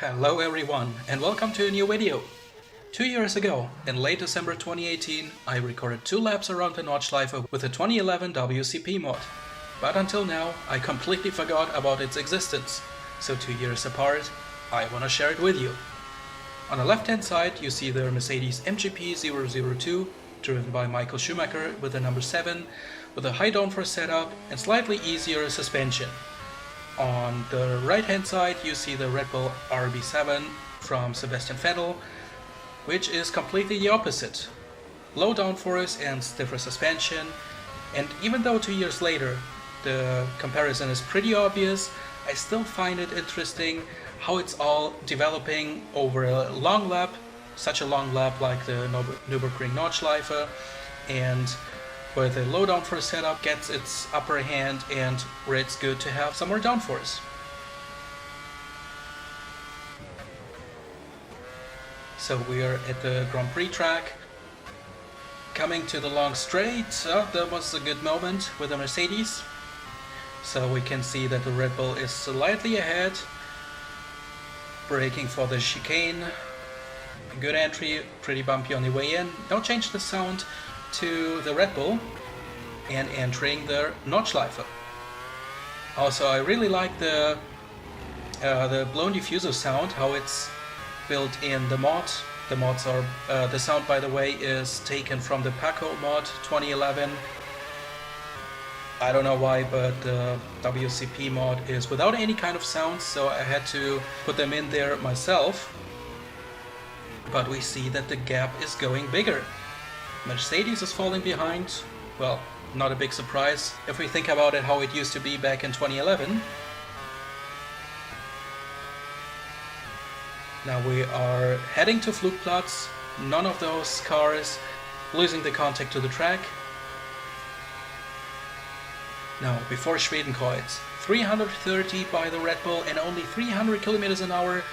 Hello everyone and welcome to a new video. 2 years ago, in late December 2018, I recorded 2 laps around the Nordschleife with the 2011 WCP mod. But until now, I completely forgot about its existence. So 2 years apart, I wanna share it with you. On the left hand side you see the Mercedes MGP 002, driven by Michael Schumacher with the number 7, with a high downforce setup and slightly easier suspension. On the right hand side you see the Red Bull RB7 from Sebastian Vettel, which is completely the opposite. Low downforce and stiffer suspension, and even though 2 years later the comparison is pretty obvious, I still find it interesting how it's all developing over a long lap, such a long lap like the Nürburgring Nordschleife, and where the low downforce setup gets its upper hand and where it's good to have some more downforce. So we are at the Grand Prix track, coming to the long straight. That was a good moment with the Mercedes. So we can see that the Red Bull is slightly ahead, braking for the chicane. Good entry, pretty bumpy on the way in. Don't change the sound to the Red Bull and entering the Nordschleife. Also, I really like the blown diffuser sound, how it's built in the mod. The mods are the sound, by the way, is taken from the Paco mod 2011. I don't know why, but the WCP mod is without any kind of sound, so I had to put them in there myself. But we see that the gap is going bigger. Mercedes is falling behind. Well, not a big surprise if we think about it how it used to be back in 2011. Now we are heading to Flugplatz. None of those cars losing the contact to the track. Now, before Schwedenkreuz, 330 by the Red Bull and only 300 km an hour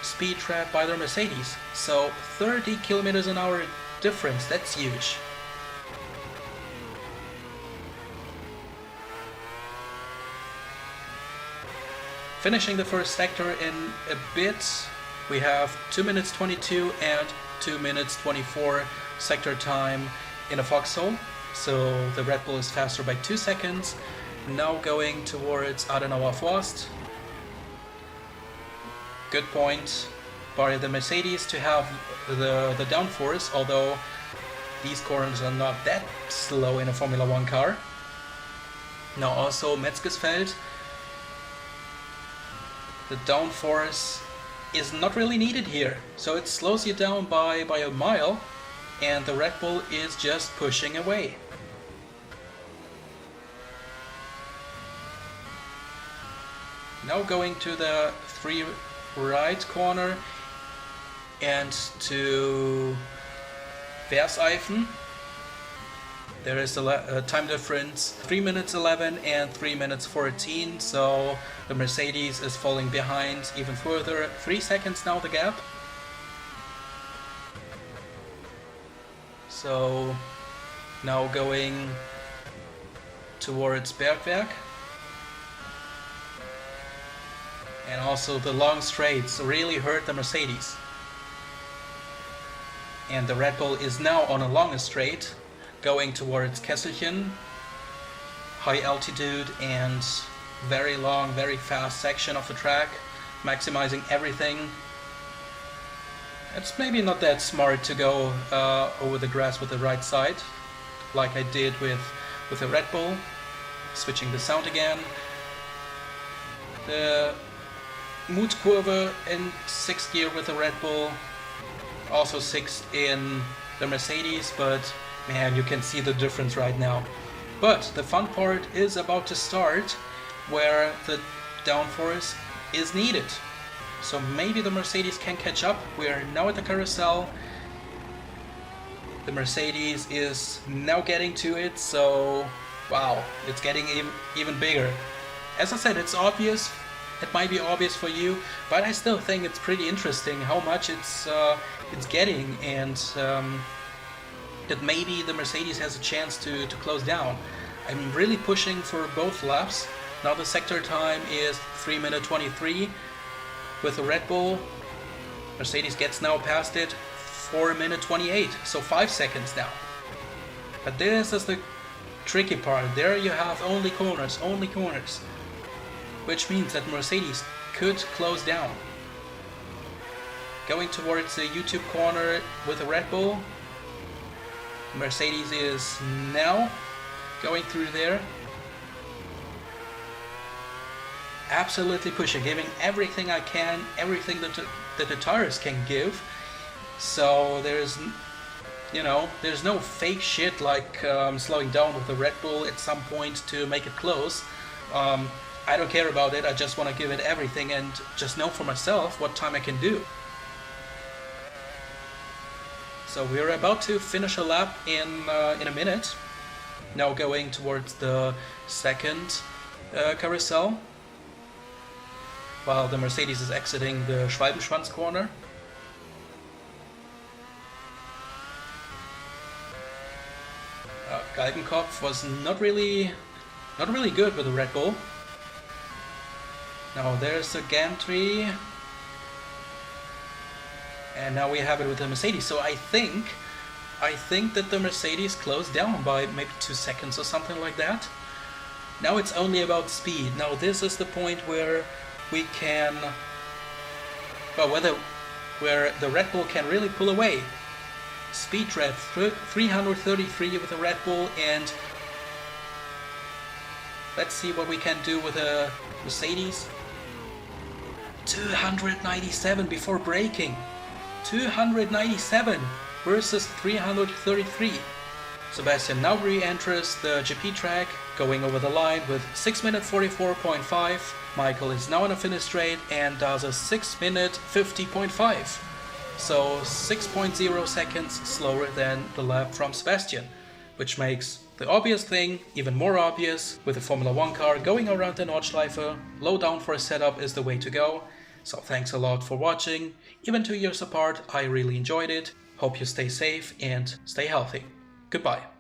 speed trap by the Mercedes. So 30 km an hour difference, that's huge. Finishing the first sector in a bit, we have 2 minutes 22 and 2 minutes 24 sector time in a foxhole. So the Red Bull is faster by 2 seconds. Now going towards Adenauer Forst. Good point by the Mercedes to have the downforce, although these corners are not that slow in a Formula 1 car. Now also Metzgesfeld. The downforce is not really needed here, so it slows you down by a mile, and the Red Bull is just pushing away. Now going to the 3 right corner and to Verseifen. There is a time difference 3 minutes 11 and 3 minutes 14, so the Mercedes is falling behind even further. 3 seconds now the gap. So now going towards Bergwerk. And also the long straights really hurt the Mercedes. And the Red Bull is now on a longer straight, going towards Kesselchen. High altitude and very long, very fast section of the track, maximizing everything. It's maybe not that smart to go over the grass with the right side, like I did with the Red Bull. Switching the sound again. The Mutkurve in 6th gear with the Red Bull, also 6th in the Mercedes, but man, you can see the difference right now. But the fun part is about to start, where the downforce is needed. So maybe the Mercedes can catch up. We are now at the carousel. The Mercedes is now getting to it, so wow, it's getting even bigger. As I said, it's obvious. It might be obvious for you, but I still think it's pretty interesting how much it's getting, and that maybe the Mercedes has a chance to close down. I'm really pushing for both laps. Now the sector time is 3 minutes 23. with the Red Bull. Mercedes gets now past it 4:28, so 5 seconds now. But this is the tricky part. There you have only corners, which means that Mercedes could close down. Going towards the YouTube corner with the Red Bull. Mercedes is now going through there. Absolutely pushing, giving everything I can, everything that the tires can give. So there's no fake shit like slowing down with the Red Bull at some point to make it close. I don't care about it, I just want to give it everything and just know for myself what time I can do. So we're about to finish a lap in a minute. Now going towards the second carousel, while the Mercedes is exiting the Schwalbenschwanz corner. Galgenkopf was not really good with the Red Bull. Now there's a gantry, and now we have it with the Mercedes. So I think that the Mercedes closed down by maybe 2 seconds or something like that. Now it's only about speed. Now this is the point where we can, well, where the Red Bull can really pull away. Speed trap 333 with the Red Bull, and let's see what we can do with a Mercedes. 297 before braking. 297 versus 333. Sebastian now re-enters the GP track, going over the line with 6 minute 44.5. Michael is now on a finish straight and does a 6 minute 50.5. So 6.0 seconds slower than the lap from Sebastian, which makes the obvious thing even more obvious. With a Formula 1 car going around the Nordschleife, low downforce setup is the way to go. So thanks a lot for watching. Even 2 years apart, I really enjoyed it. Hope you stay safe and stay healthy. Goodbye.